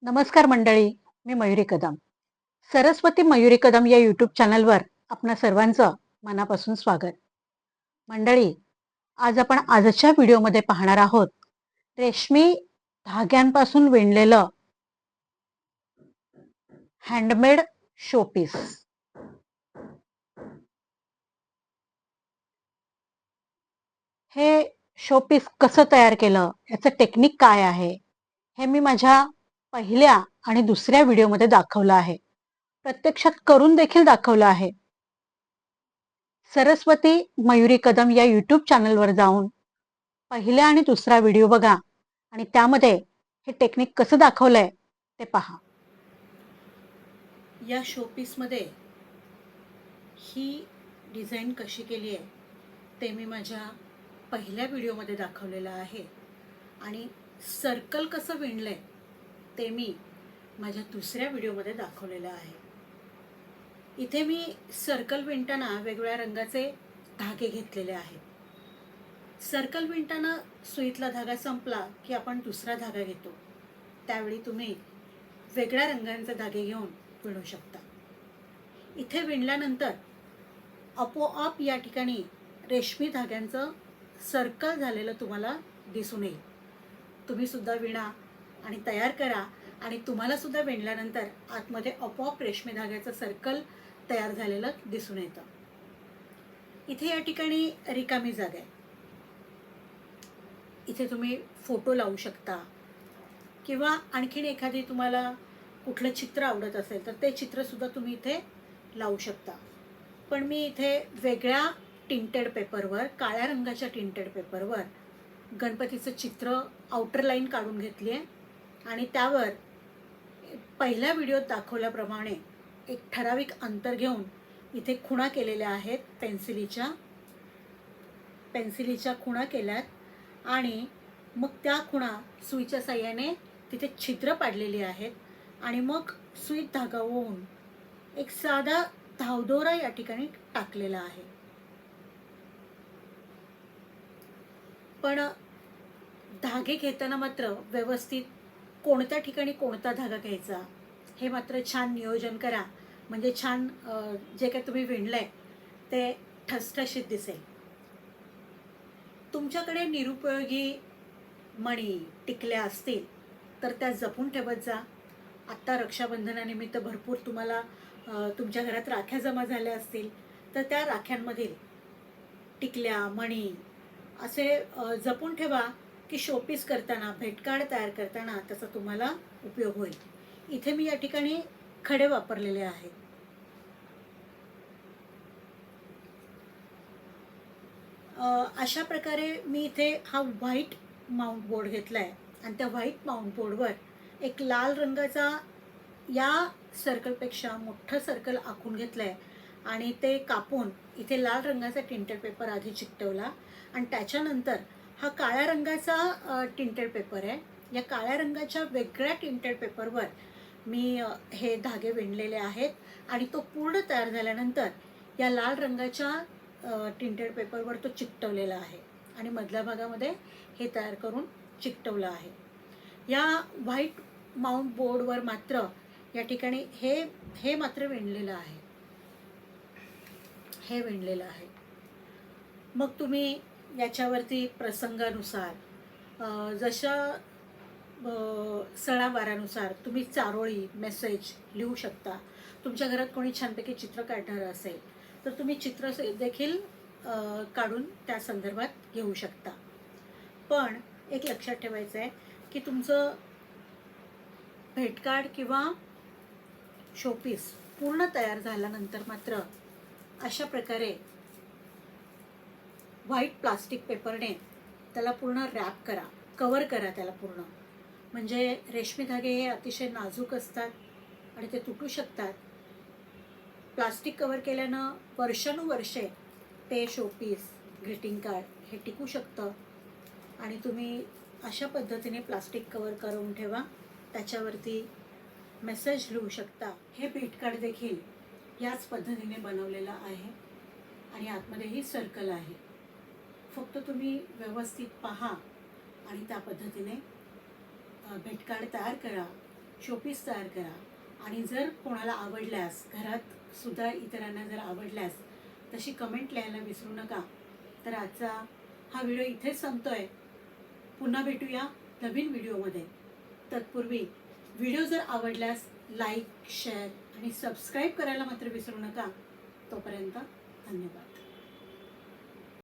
नमस्कार मंडळी, मी मयुरी कदम. सरस्वती मयुरी कदम या यूट्यूब चॅनलवर आपणा सर्वांचं मनापासून स्वागत. मंडळी, आज आपण आजच्या व्हिडिओमध्ये पाहणार आहोत रेशमी धाग्यांपासून विणलेलं हँडमेड शोपीस. हे शोपीस कसं तयार केलं, याचं टेक्निक काय आहे, हे मी माझ्या पहिल्या आणि दुसऱ्या व्हिडिओमध्ये दाखवलं आहे. प्रत्यक्षात करून देखील दाखवलं आहे. सरस्वती मयुरी कदम या यूट्यूब चॅनलवर जाऊन पहिला आणि दुसरा व्हिडिओ बघा आणि त्यामध्ये हे टेक्निक कसं दाखवलंय ते पहा. या शोपीसमध्ये ही डिझाईन कशी केली आहे ते मी माझ्या पहिल्या व्हिडिओमध्ये दाखवलेलं आहे आणि सर्कल कसं विणलंय ते मी माझ्या दुसऱ्या व्हिडिओमध्ये दाखवलेलं आहे. इथे मी सर्कल विणताना वेगवेगळ्या रंगाचे धागे घेतलेले आहेत. सर्कल विणताना सुईतला धागा संपला की आपण दुसरा धागा घेतो. त्यावेळी तुम्ही वेगळ्या रंगांचे धागे घेऊन विणू शकता. इथे विणल्यानंतर आपोआप या ठिकाणी रेशमी धाग्यांचं सर्कल झालेलं तुम्हाला दिसून येईल. तुम्ही सुद्धा विणा आणि तयार करा आणि तुम्हाला सुद्धा विणल्यानंतर आतमध्ये आपोआप रेशमी धाग्याचं सर्कल तयार झालेलं दिसून येतं. इथे या ठिकाणी रिकामी जागा आहे. इथे तुम्ही फोटो लावू शकता किंवा आणखीन एखादी तुम्हाला कुठलं चित्र आवडत असेल तर ते चित्रसुद्धा तुम्ही इथे लावू शकता. पण मी इथे वेगळ्या टिंटेड पेपरवर, काळ्या रंगाच्या टिंटेड पेपरवर गणपतीचं चित्र आउटर लाईन काढून घेतली आहे आणि त्यावर पहिल्या व्हिडिओत दाखवल्याप्रमाणे एक ठराविक अंतर घेऊन इथे खुणा केलेल्या आहेत. पेन्सिलीच्या खुणा केल्यात आणि मग त्या खुणा सुईच्या साह्याने तिथे छिद्र पाडलेली आहेत आणि मग सुईत धागा होऊन एक साधा धावदोरा या ठिकाणी टाकलेला आहे. पण धागे घेताना मात्र व्यवस्थित कोणत्या ठिकाणी कोणता धागा घ्यायचा हे मात्र छान नियोजन करा, म्हणजे छान जे काही तुम्ही विणलंय ते ठसठशीत दिसेल. तुमच्याकडे निरुपयोगी मणी टिकल्या असतील तर त्या जपून ठेवत जा. आत्ता रक्षाबंधनानिमित्त भरपूर तुम्हाला तुमच्या घरात राख्या जमा झाल्या असतील तर त्या राख्यांमधील टिकल्या मणी असे जपून ठेवा की शोपीस करताना, भेटकार्ड तयार करताना त्याचा तुम्हाला उपयोग होईल. इथे मी या ठिकाणी खडे वापरलेले आहेत. अशा प्रकारे मी इथे हा व्हाईट माउंट बोर्ड घेतला आहे आणि त्या व्हाईट माउंट बोर्डवर एक लाल रंगाचा या सर्कलपेक्षा मोठं सर्कल आखून घेतलं आहे आणि ते कापून इथे लाल रंगाचा टिंटेड पेपर आधी चिकटवला आणि त्याच्यानंतर हा काळ्या रंगाचा टिंटेड पेपर आहे. या काळ्या रंगाच्या वेगळ्या टिंटेड पेपरवर मी हे धागे विणलेले आहेत आणि तो पूर्ण तयार झाल्यानंतर या लाल रंगाच्या टिंटेड पेपरवर तो चिकटवलेला आहे आणि मधल्या भागामध्ये हे तयार करून चिकटवलं आहे. या व्हाईट माउंट बोर्डवर मात्र या ठिकाणी हे मात्र विणलेलं आहे. हे विणलेलं आहे. मग तुम्ही याच्यावरती प्रसंगानुसार जशा सणावारानुसार तुम्ही चारोळी, मेसेज लिहू शकता. तुमच्या घरात कोणी छानपैकी चित्र काढणारं असेल तर तुम्ही चित्र देखील काढून त्या संदर्भात घेऊ शकता. पण एक लक्षात ठेवायचं आहे की तुमचं भेटकार्ड किंवा शोपीस पूर्ण तयार झाल्यानंतर मात्र अशा प्रकारे व्हाईट प्लास्टिक पेपरने त्याला पूर्ण रॅप करा, कवर करा त्याला पूर्ण. म्हणजे रेशमी धागे हे अतिशय नाजूक असतात आणि ते तुटू शकतात. प्लास्टिक कवर केल्यानं वर्षानुवर्षे ते शोपीस, ग्रीटिंग कार्ड हे टिकू शकतं आणि तुम्ही अशा पद्धतीने प्लास्टिक कवर करून ठेवा. त्याच्यावरती मेसेज लिहू शकता. हे भेटकार्ड देखील याच पद्धतीने बनवलेलं आहे आणि आतमध्येही सर्कल आहे. फक्त तुम्ही व्यवस्थित पहा आणि त्या पद्धतीने भेटकार्ड तयार करा शोपीस तयार करा. आणि जर कोणाला आवडल्यास, घरात सुद्धा इतरांना जर आवडल्यास तशी कमेंट लिहायला विसरू नका. तर आजचा हा व्हिडिओ इथेच संपतोय. पुन्हा भेटूया नवीन व्हिडिओमध्ये. तत्पूर्वी व्हिडिओ जर आवडल्यास लाईक, शेअर आणि सबस्क्राईब करायला मात्र विसरू नका. तोपर्यंत धन्यवाद.